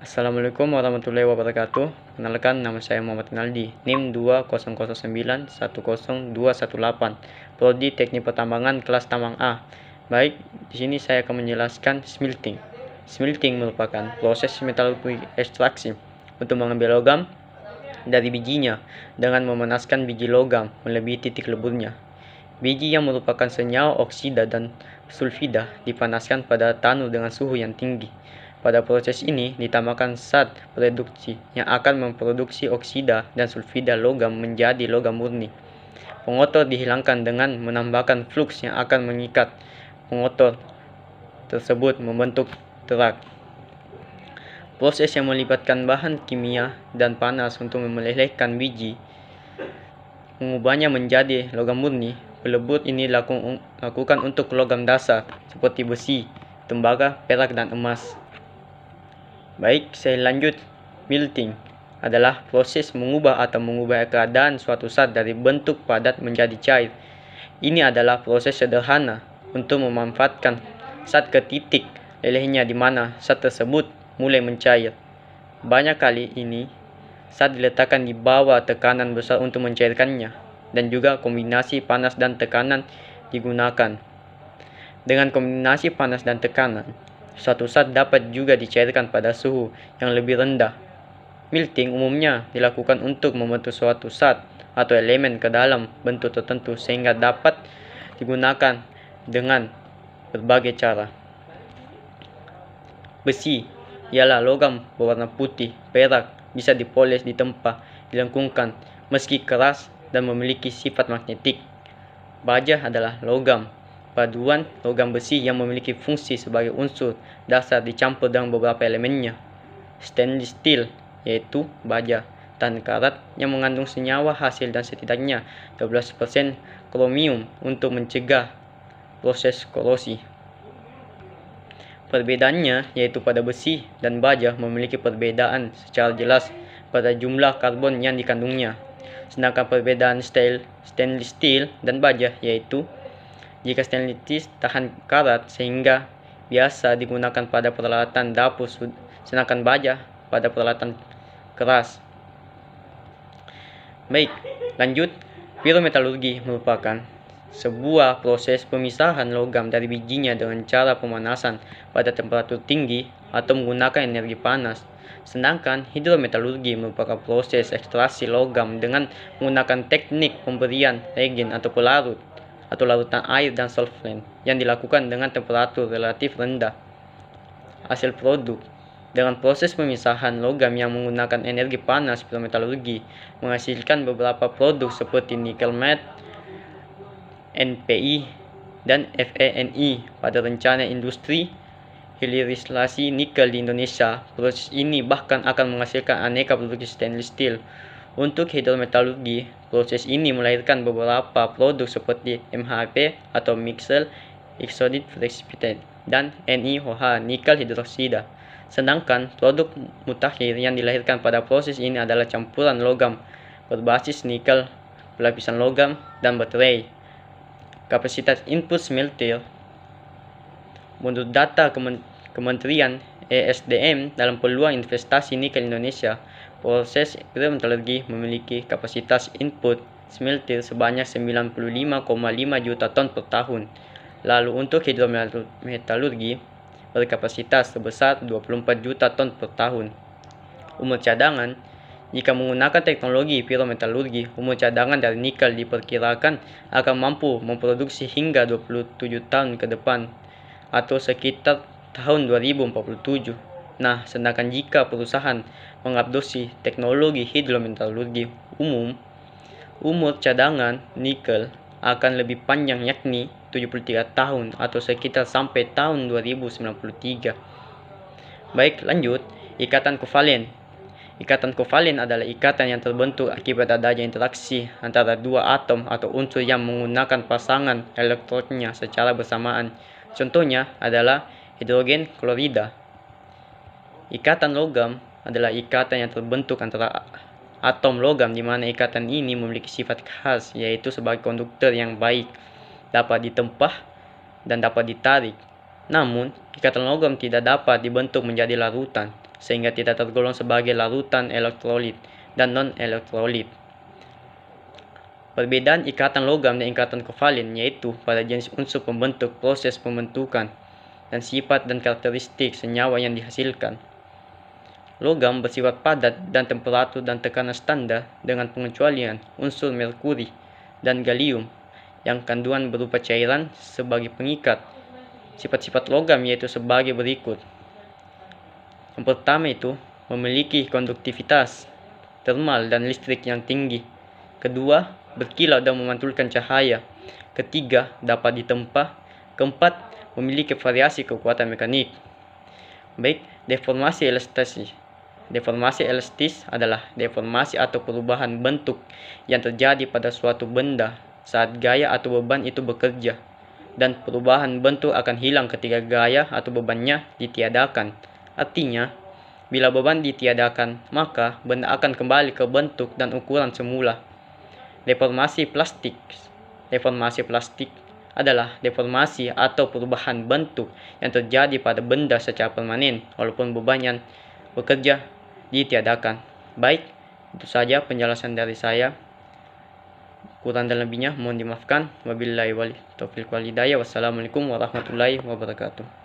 Assalamualaikum warahmatullahi wabarakatuh. Kenalkan, nama saya Muhammad Naldi, NIM 200910218, Prodi Teknik Pertambangan kelas Tambang A. Baik, di sini saya akan menjelaskan smelting. Smelting merupakan proses metalurgi ekstraksi untuk mengambil logam dari bijinya dengan memanaskan biji logam melebihi titik leburnya. Biji yang merupakan senyawa oksida dan sulfida dipanaskan pada tanur dengan suhu yang tinggi. Pada proses ini ditambahkan zat reduksi yang akan memproduksi oksida dan sulfida logam menjadi logam murni. Pengotor dihilangkan dengan menambahkan flux yang akan mengikat pengotor tersebut membentuk terak. Proses yang melibatkan bahan kimia dan panas untuk memelelehkan biji, mengubahnya menjadi logam murni. Pelebur ini lakukan untuk logam dasar seperti besi, tembaga, perak, dan emas. Baik, saya lanjut. Melting adalah proses mengubah atau mengubah keadaan suatu zat dari bentuk padat menjadi cair. Ini adalah proses sederhana untuk memanfaatkan zat ke titik lelehnya di mana zat tersebut mulai mencair. Banyak kali ini zat diletakkan di bawah tekanan besar untuk mencairkannya, dan juga kombinasi panas dan tekanan digunakan. Dengan kombinasi panas dan tekanan, suatu zat dapat juga dicairkan pada suhu yang lebih rendah. Melting umumnya dilakukan untuk membentuk suatu zat atau elemen ke dalam bentuk tertentu sehingga dapat digunakan dengan berbagai cara. Besi ialah logam berwarna putih. Perak bisa dipoles di tempat dilengkungkan meski keras dan memiliki sifat magnetik. Baja adalah logam paduan logam besi yang memiliki fungsi sebagai unsur dasar dicampur dengan beberapa elemennya. Stainless steel yaitu baja tan karat yang mengandung senyawa hasil dan setidaknya 12% kromium untuk mencegah proses korosi. Perbedaannya yaitu pada besi dan baja memiliki perbedaan secara jelas pada jumlah karbon yang dikandungnya. Sedangkan perbedaan stainless steel dan baja yaitu jika stainless steel tahan karat sehingga biasa digunakan pada peralatan dapur, sedangkan baja pada peralatan keras. Baik, lanjut. Pirometalurgi merupakan sebuah proses pemisahan logam dari bijinya dengan cara pemanasan pada temperatur tinggi atau menggunakan energi panas. Sedangkan hidrometalurgi merupakan proses ekstraksi logam dengan menggunakan teknik pemberian reagen atau pelarut atau larutan air dan solvent yang dilakukan dengan temperatur relatif rendah. Hasil produk dengan proses pemisahan logam yang menggunakan energi panas, pirometalurgi menghasilkan beberapa produk seperti nikel matte, NPI, dan FeNi. Pada rencana industri hilirisasi nikel di Indonesia, proses ini bahkan akan menghasilkan aneka produk stainless steel. Untuk hidrometalurgi, proses ini melahirkan beberapa produk seperti MHP atau Mixed Oxide Precipitate dan NiOH nikel hidroksida. Sedangkan produk mutakhir yang dilahirkan pada proses ini adalah campuran logam berbasis nikel, pelapisan logam, dan baterai. Kapasitas input smelter menurut data Kementerian ESDM dalam peluang investasi nikel Indonesia, proses pirometalurgi memiliki kapasitas input smelter sebanyak 95,5 juta ton per tahun. Lalu untuk hidrometalurgi berkapasitas sebesar 24 juta ton per tahun. Umur cadangan, jika menggunakan teknologi pirometalurgi, umur cadangan dari nikel diperkirakan akan mampu memproduksi hingga 27 tahun ke depan atau sekitar tahun 2047. Nah, sedangkan jika perusahaan mengadopsi teknologi hidrometalurgi umur cadangan nikel akan lebih panjang, yakni 73 tahun atau sekitar sampai tahun 2093. Baik, lanjut. Ikatan kovalen. Ikatan kovalen adalah ikatan yang terbentuk akibat adanya interaksi antara dua atom atau unsur yang menggunakan pasangan elektronnya secara bersamaan. Contohnya adalah hidrogen klorida. Ikatan logam adalah ikatan yang terbentuk antara atom logam di mana ikatan ini memiliki sifat khas yaitu sebagai konduktor yang baik, dapat ditempah dan dapat ditarik. Namun, ikatan logam tidak dapat dibentuk menjadi larutan sehingga tidak tergolong sebagai larutan elektrolit dan non-elektrolit. Perbedaan ikatan logam dan ikatan kovalen yaitu pada jenis unsur pembentuk, proses pembentukan, dan sifat dan karakteristik senyawa yang dihasilkan. Logam bersifat padat dan temperatur dan tekanan standar dengan pengecualian unsur merkuri dan gallium yang kandungan berupa cairan sebagai pengikat. Sifat-sifat logam yaitu sebagai berikut. Yang pertama itu memiliki konduktivitas, termal dan listrik yang tinggi. Kedua, berkilau dan memantulkan cahaya. Ketiga, dapat ditempa. Keempat, memiliki variasi kekuatan mekanik. Baik, deformasi elastis adalah deformasi atau perubahan bentuk yang terjadi pada suatu benda saat gaya atau beban itu bekerja, dan perubahan bentuk akan hilang ketika gaya atau bebannya ditiadakan. Artinya, bila beban ditiadakan, maka benda akan kembali ke bentuk dan ukuran semula. Deformasi plastik adalah deformasi atau perubahan bentuk yang terjadi pada benda secara permanen walaupun beban yang bekerja ditiadakan. Baik, itu saja penjelasan dari saya. Kurang dan lebihnya mohon dimaafkan. Wabillahi taufiq wal hidayah. Wassalamualaikum warahmatullahi wabarakatuh.